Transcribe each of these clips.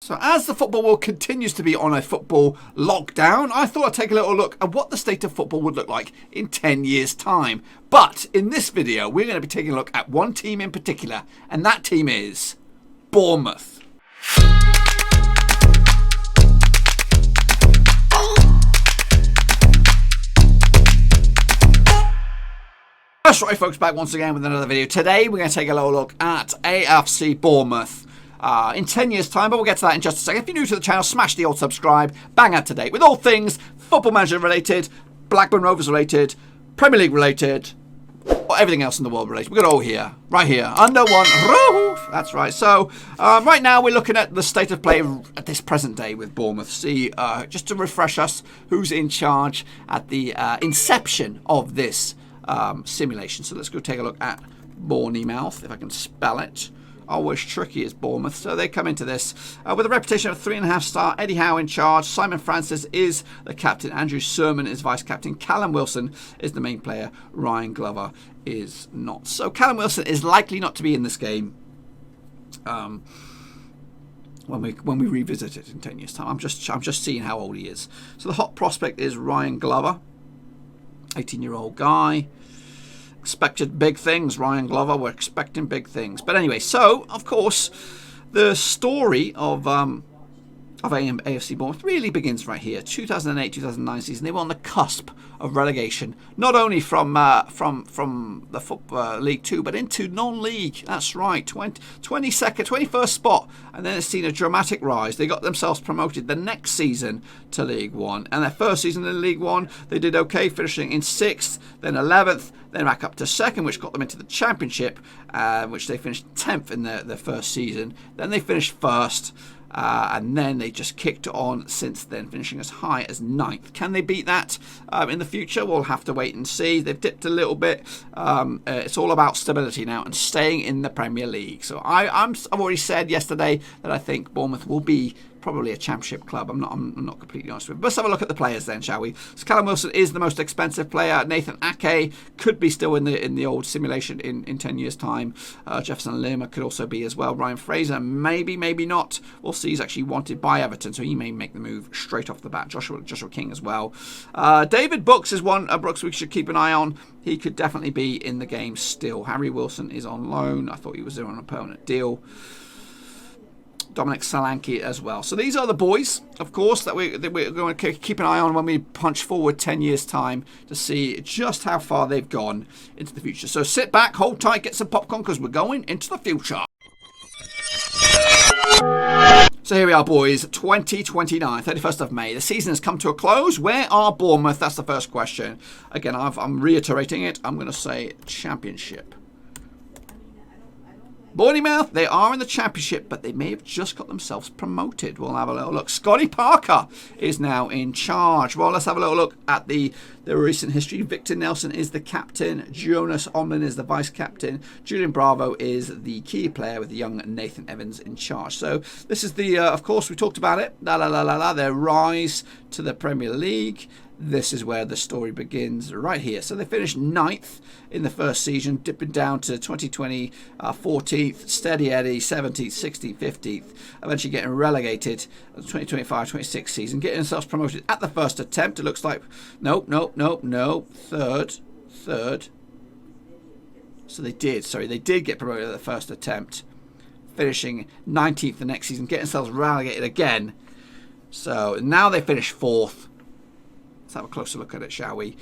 So as the football world continues to be on a football lockdown, I thought I'd take a little look at what the state of football would look like in 10 years' time. But in this video, we're going to be taking a look at one team in particular, and that team is Bournemouth. That's right, folks, back once again with another video. Today, we're going to take a little look at AFC Bournemouth. In 10 years' time, but we'll get to that in just a second. If you're new to the channel, smash the old subscribe, bang up to date with all things Football Manager related, Blackburn Rovers related, Premier League related, or everything else in the world related. We've got it all here, right here, under one roof. That's right. So, right now we're looking at the state of play at this present day with Bournemouth. See, just to refresh us, who's in charge at the inception of this simulation. So let's go take a look at Bournemouth, if I can spell it. Always tricky as Bournemouth. So they come into this with a reputation of 3.5-star. Eddie Howe in charge. Simon Francis is the captain. Andrew Sermon is vice-captain. Callum Wilson is the main player. Ryan Glover is not. So Callum Wilson is likely not to be in this game when we revisit it in 10 years' time. I'm just seeing how old he is. So the hot prospect is Ryan Glover, 18-year-old guy. Expected big things, Ryan Glover. We're expecting big things. But anyway, so, of course, the story of AFC Bournemouth really begins right here. 2008-2009 season. They were on the cusp of relegation, not only from the Football League 2, but into non-league. That's right, 21st spot. And then it's seen a dramatic rise. They got themselves promoted the next season to League 1. And their first season in League 1, they did okay, finishing in 6th, then 11th, then back up to 2nd, which got them into the Championship, which they finished 10th in their first season. Then they finished 1st. And then they just kicked on since then, finishing as high as 9th. Can they beat that in the future? We'll have to wait and see. They've dipped a little bit. It's all about stability now and staying in the Premier League. So I've already said yesterday that I think Bournemouth will be probably a Championship club. I'm not completely honest with you. Let's have a look at the players then, shall we? So Callum Wilson is the most expensive player. Nathan Ake could be still in the old simulation in 10 years' time. Jefferson Lerma could also be as well. Ryan Fraser, maybe not. We'll see. He's actually wanted by Everton, so he may make the move straight off the bat. Joshua King as well. David Brooks is one. Brooks we should keep an eye on. He could definitely be in the game still. Harry Wilson is on loan. I thought he was there on a permanent deal. Dominic Solanke as well. So these are the boys, of course, that we're going to keep an eye on when we punch forward 10 years' time to see just how far they've gone into the future. So sit back, hold tight, get some popcorn, because we're going into the future. So here we are, boys, 2029, 31st of May. The season has come to a close. Where are Bournemouth? That's the first question. Again, I'm reiterating it. I'm going to say Championship. Bournemouth, they are in the Championship, but they may have just got themselves promoted. We'll have a little look. Scotty Parker is now in charge. Well, let's have a little look at the recent history. Victor Nelson is the captain. Jonas Omlin is the vice-captain. Julian Bravo is the key player with the young Nathan Evans in charge. So this is the, of course, we talked about it. Their rise to the Premier League. This is where the story begins right here. So they finished 9th in the first season, dipping down to 2020, 14th, steady Eddie, 17th, 16th, 15th, eventually getting relegated the 2025-26 season, getting themselves promoted at the first attempt. It looks like, nope, third. So they did get promoted at the first attempt, finishing 19th the next season, getting themselves relegated again. So now they finished 4th. Let's have a closer look at it, shall we?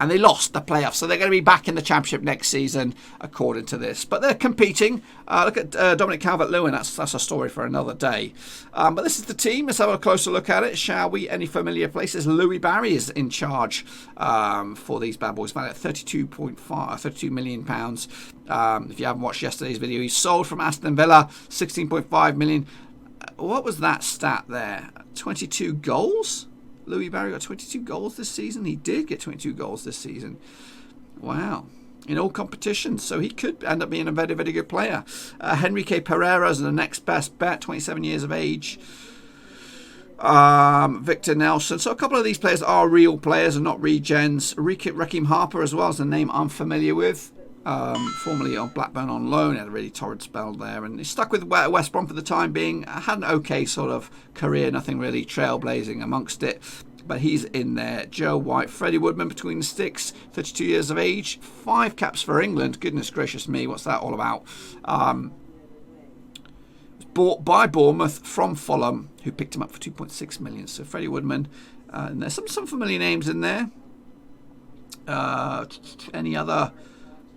And they lost the playoffs, so they're going to be back in the Championship next season, according to this. But they're competing. Look at Dominic Calvert-Lewin. That's a story for another day. But this is the team. Let's have a closer look at it, shall we? Any familiar places? Louis Barry is in charge for these bad boys, valued at £32 million. If you haven't watched yesterday's video, he's sold from Aston Villa, £16.5 million. What was that stat there? 22 goals? Louis Barry got 22 goals this season. He did get 22 goals this season. Wow. In all competitions. So he could end up being a very, very good player. Henrique Pereira is the next best bet, 27 years of age. Victor Nelson. So a couple of these players are real players and not regens. Raheem Harper as well is a name I'm familiar with. formerly on Blackburn on loan. Had a really torrid spell there, and he stuck with West Brom for the time being. Had an okay sort of career, nothing really trailblazing amongst it. But he's in there. Joe White, Freddie Woodman between the sticks, 32 years of age, 5 caps for England. Goodness gracious me, what's that all about? Bought by Bournemouth from Fulham, who picked him up for 2.6 million. So Freddie Woodman, and there's some familiar names in there. Any other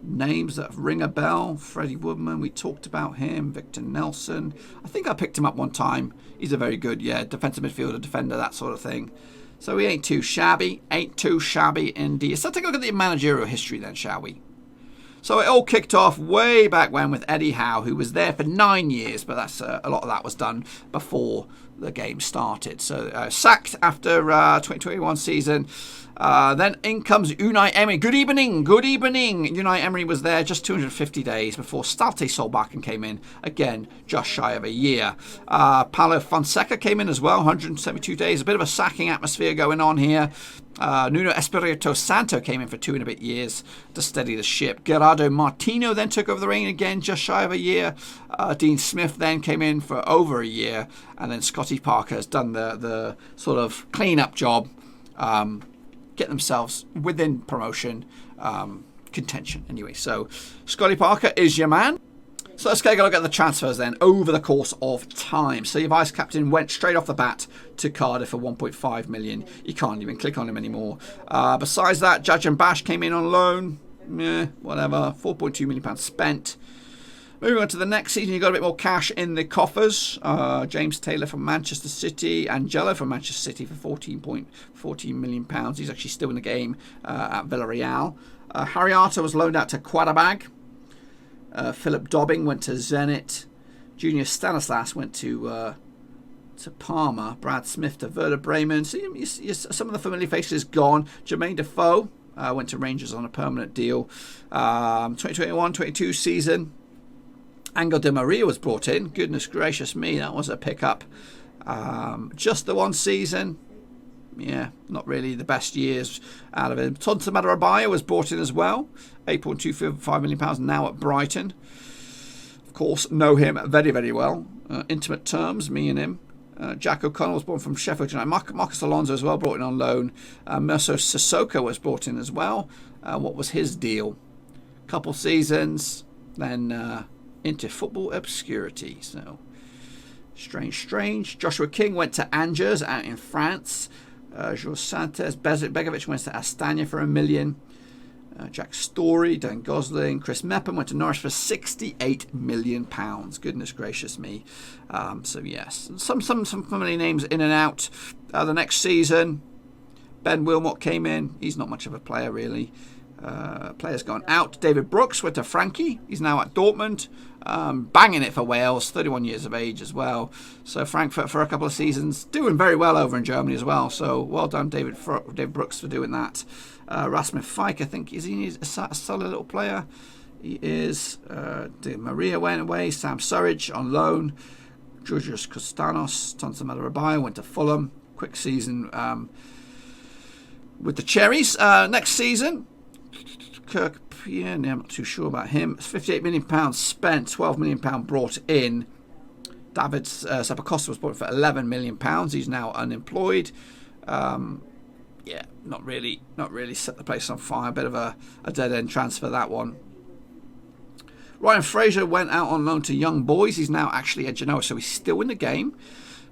names that ring a bell? Freddie Woodman, we talked about him. Victor Nelson, I think I picked him up one time. He's a very good, defensive midfielder, defender, that sort of thing. So he ain't too shabby. Ain't too shabby indeed. So take a look at the managerial history then, shall we? So it all kicked off way back when with Eddie Howe, who was there for 9 years, but that's a lot of that was done before the game started. So sacked after 2021 season. Then in comes Unai Emery. Good evening. Unai Emery was there just 250 days before Stalte Solbakken came in. Again, just shy of a year. Paulo Fonseca came in as well, 172 days. A bit of a sacking atmosphere going on here. Nuno Espirito Santo came in for 2 and a bit years to steady the ship. Gerardo Martino then took over the reign again, just shy of a year. Dean Smith then came in for over a year. And then Scotty Parker has done the sort of clean-up job. Get themselves within promotion contention anyway. So Scotty Parker is your man. So let's take a look at the transfers then over the course of time. So your vice captain went straight off the bat to Cardiff for 1.5 million. You can't even click on him anymore. Besides that, Judge and Bash came in on loan. Whatever. £4.2 million spent. Moving on to the next season, you got a bit more cash in the coffers. James Taylor from Manchester City, Angelo from Manchester City for £14 million. He's actually still in the game at Villarreal. Harry Arter was loaned out to Qarabag. Philip Dobbing went to Zenit. Junior Stanislas went to Parma. Brad Smith to Werder Bremen. So some of the familiar faces gone. Jermaine Defoe went to Rangers on a permanent deal. 2021-22 season. Angel Di Maria was brought in. Goodness gracious me, that was a pickup. Just the one season. Yeah, not really the best years out of it. Tonsa Madarabia was brought in as well. £8.25 million now at Brighton. Of course, know him very, very well. Intimate terms, me and him. Jack O'Connell was brought from Sheffield United. Marcus Alonso as well, brought in on loan. Merso Sissoko was brought in as well. What was his deal? Couple seasons, then into football obscurity. So strange. Joshua King went to Angers out in France. Jorge Santos, Begovic went to Astana for £1 million. Jack Story, Dan Gosling, Chris Mepham went to Norwich for £68 million. Goodness gracious me. So yes, some familiar names in and out. The next season, Ben Wilmot came in. He's not much of a player really. Players gone out. David Brooks went to Frankie. He's now at Dortmund. Banging it for Wales, 31 years of age as well. So Frankfurt for a couple of seasons, doing very well over in Germany as well. So well done, David Brooks, for doing that. Rasmus Fike, I think, is he a solid little player? He is. Di Maria went away. Sam Surridge on loan. Georgios Kostanos, Tonsa Madarabia went to Fulham. Quick season with the Cherries. Next season, Kirk, I'm not too sure about him. £58 million spent, £12 million brought in. David Zappacosta was bought for £11 million. He's now unemployed. Not really set the place on fire. A bit of a dead end transfer, that one. Ryan Fraser went out on loan to Young Boys. He's now actually at Genoa, so he's still in the game.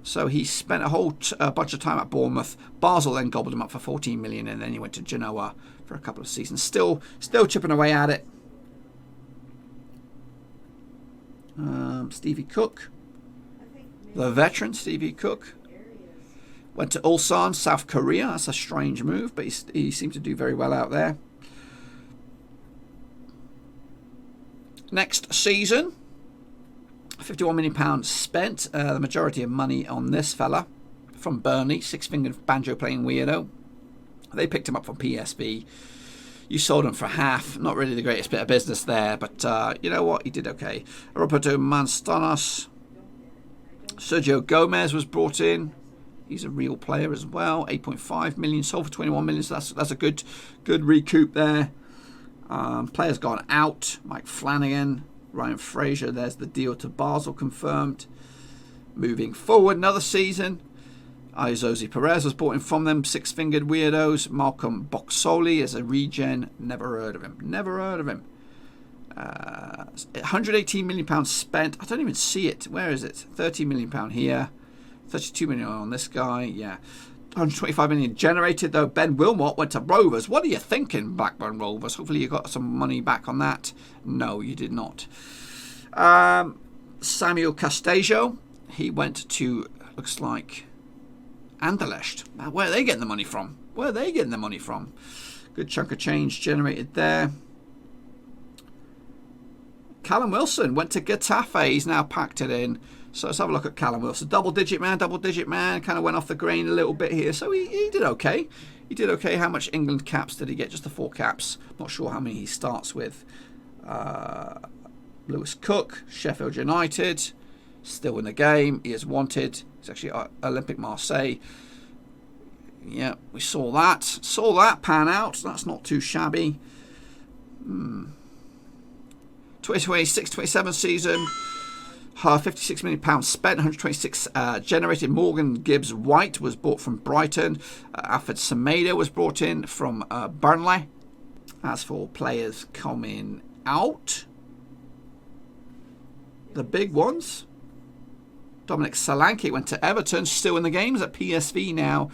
So he spent a whole bunch of time at Bournemouth. Basel then gobbled him up for £14 million, and then he went to Genoa for a couple of seasons. Still chipping away at it. Stevie Cook, the veteran Stevie Cook, went to Ulsan, South Korea. That's a strange move, but he seemed to do very well out there. Next season, £51 million spent. The majority of money on this fella from Burnley, six-fingered banjo-playing weirdo. They picked him up from PSV. You sold him for half. Not really the greatest bit of business there, but you know what? He did okay. Roberto Manstanos. Sergio Gomez was brought in. He's a real player as well. 8.5 million, sold for 21 million. So that's a good recoup there. Players gone out. Mike Flanagan, Ryan Fraser. There's the deal to Basel confirmed. Moving forward, another season. Izozi Perez was brought in from them. Six-fingered weirdos. Malcolm Boxoli is a regen. Never heard of him. Never heard of him. £118 million spent. I don't even see it. Where is it? £30 million here. £32 million on this guy. Yeah. £125 million generated, though. Ben Wilmot went to Rovers. What are you thinking, Blackburn Rovers? Hopefully you got some money back on that. No, you did not. Samuel Castejo. He went to, looks like, Anderlecht. Where are they getting the money from? Where are they getting the money from? Good chunk of change generated there. Callum Wilson went to Getafe. He's now packed it in. So let's have a look at Callum Wilson. Double digit man. Kind of went off the grain a little bit here. So he did okay. He did okay. How much England caps did he get? Just the 4 caps. Not sure how many he starts with. Lewis Cook, Sheffield United. Still in the game. He is wanted. He's actually at Olympique Marseille. Yeah, we saw that. Saw that pan out. That's not too shabby. 2026-27 season. £56 million spent, 126 generated. Morgan Gibbs White was bought from Brighton. Alfred Semedo was brought in from Burnley. As for players coming out, the big ones. Dominic Solanke went to Everton, still in the games at PSV now.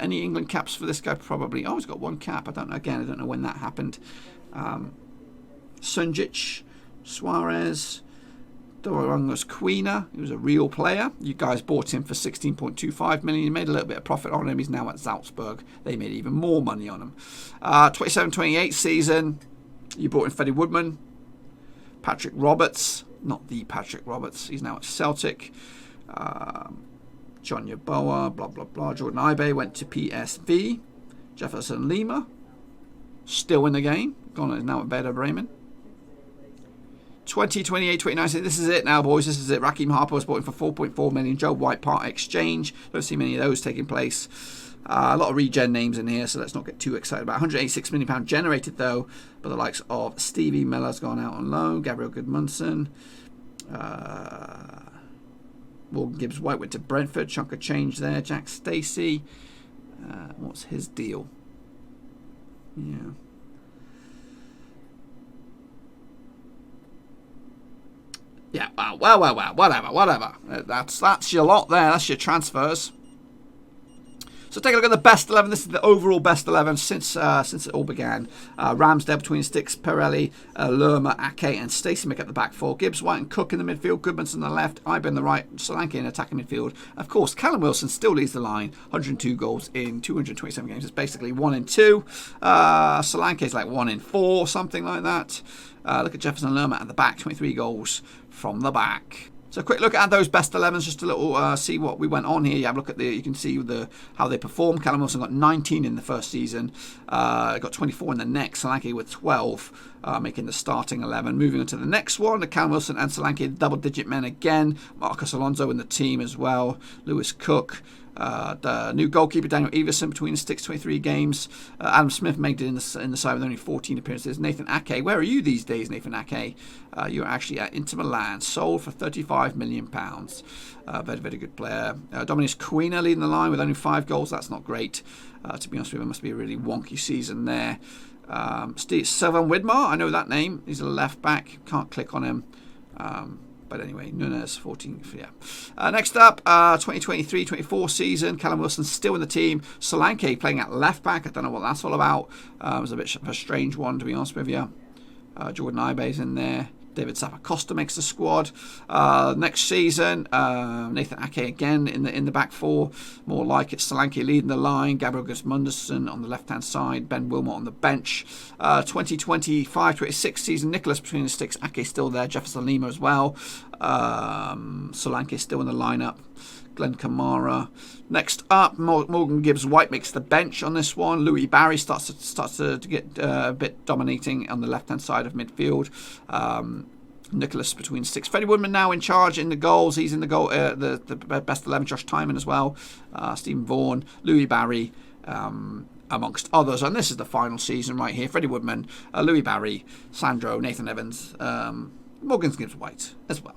Any England caps for this guy? Probably. Oh, he's got 1 cap. I don't know. Again, I don't know when that happened. Sunjic, Suarez, Dorangos Quina, he was a real player. You guys bought him for 16.25 million. You made a little bit of profit on him. He's now at Salzburg. They made even more money on him. 27-28 season, you bought in Freddie Woodman. Patrick Roberts, not the Patrick Roberts. He's now at Celtic. John Yeboah, blah, blah, blah. Jordan Ibe went to PSV. Jefferson Lima, still in the game. Gone now at Werder Bremen. 28-29. This is it now, boys. This is it. Raheem Harper was bought in for 4.4 million. Joe White part exchange. Don't see many of those taking place. A lot of regen names in here, so let's not get too excited about it. £186 million generated, though, by the likes of Stevie Miller's gone out on loan. Gabriel Goodmanson. Morgan Gibbs White went to Brentford. Chunk of change there. Jack Stacey. What's his deal? Yeah. Yeah, well, whatever. That's your lot there. That's your transfers. So take a look at the best 11. This is the overall best 11 since it all began. Ramsdale between sticks, Pirelli, Lerma, Ake and Stacey make up the back 4. Gibbs, White and Cook in the midfield. Goodmanson on the left. Ibe on the right. Solanke in attacking midfield. Of course, Callum Wilson still leads the line. 102 goals in 227 games. It's basically 1 in 2. Solanke is like 1 in 4, something like that. Look at Jefferson Lerma at the back. 23 goals from the back. So a quick look at those best 11s, just a little see what we went on here. You have a look at you can see how they performed. Callum Wilson got 19 in the first season, got 24 in the next. Solanke with 12, making the starting 11. Moving on to the next one, the Callum Wilson and Solanke double-digit men again. Marcus Alonso in the team as well. Lewis Cook. The new goalkeeper Daniel Everson between the sticks, 23 games. Adam Smith made it in the side with only 14 appearances. Nathan Ake, where are you these days, Nathan Ake? You're actually at Inter Milan, sold for £35 million. Very, very good player. Dominic Quina leading the line with only 5 goals. That's not great. To be honest with you, it must be a really wonky season there. Sylvain Widmar, I know that name. He's a left back. Can't click on him. But anyway, Nunes 14. Yeah. Next up, 2023-24 season. Callum Wilson still in the team. Solanke playing at left back. I don't know what that's all about. It was a bit of a strange one, to be honest with you. Jordan Ibe's in there. David Zappacosta makes the squad. Next season, Nathan Ake again in the back 4. More like it. Solanke leading the line. Gabriel Gudmundsson on the left-hand side. Ben Wilmot on the bench. 2025-26 season, Nicholas between the sticks. Ake still there. Jefferson Lima as well. Solanke still in the lineup. Glenn Kamara. Next up, Morgan Gibbs White makes the bench on this one. Louis Barry starts to get a bit dominating on the left-hand side of midfield. Nicholas between sticks. Freddie Woodman now in charge in the goals. He's in the goal. The best 11. Josh Tyman as well. Stephen Vaughan. Louis Barry. amongst others. And this is the final season right here. Freddie Woodman, Louis Barry, Sandro, Nathan Evans, Morgan Gibbs-White as well.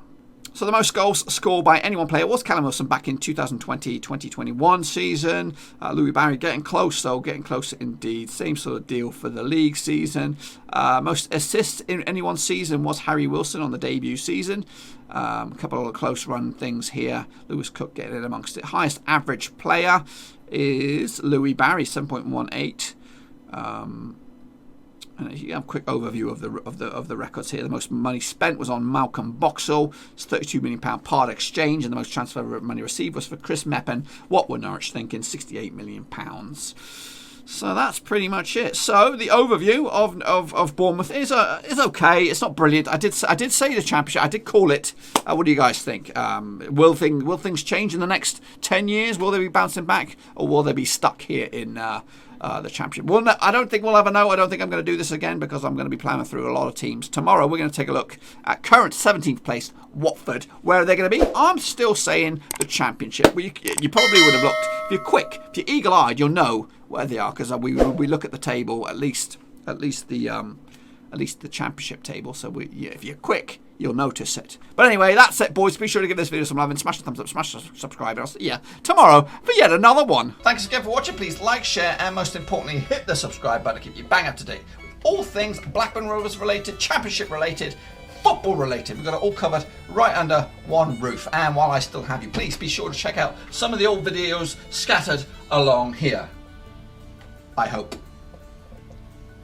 So the most goals scored by any one player was Callum Wilson back in 2020-2021 season. Louis Barry getting close, though, getting closer indeed. Same sort of deal for the league season. Most assists in any one season was Harry Wilson on the debut season. A couple of close run things here. Lewis Cook getting in amongst it. Highest average player is Louis Barry, 7.18. And you have a quick overview of the records here. The most money spent was on Malcolm Boxall. It's £32 million part exchange, and the most transfer money received was for Chris Meppen. What were Norwich thinking? £68 million. So that's pretty much it. So the overview of Bournemouth is okay. It's not brilliant. I did say the Championship. I did call it. What do you guys think? Will things change in the next 10 years? Will they be bouncing back, or will they be stuck here in the Championship? Well, no, I don't think we'll ever know. I don't think I'm going to do this again because I'm going to be plowing through a lot of teams. Tomorrow we're going to take a look at current 17th place Watford. Where are they going to be? I'm still saying the Championship. Well, you probably would have looked. If you're quick, if you're eagle-eyed, you'll know where they are because we look at the table, at least the Championship table. So if you're quick, you'll notice it. But anyway, that's it, boys. Be sure to give this video some love and smash the thumbs up, smash the subscribe, and I'll see you tomorrow for yet another one. Thanks again for watching. Please like, share, and most importantly, hit the subscribe button to keep you bang up to date with all things Blackburn Rovers related, Championship related, football related. We've got it all covered right under one roof. And while I still have you, please be sure to check out some of the old videos scattered along here. I hope.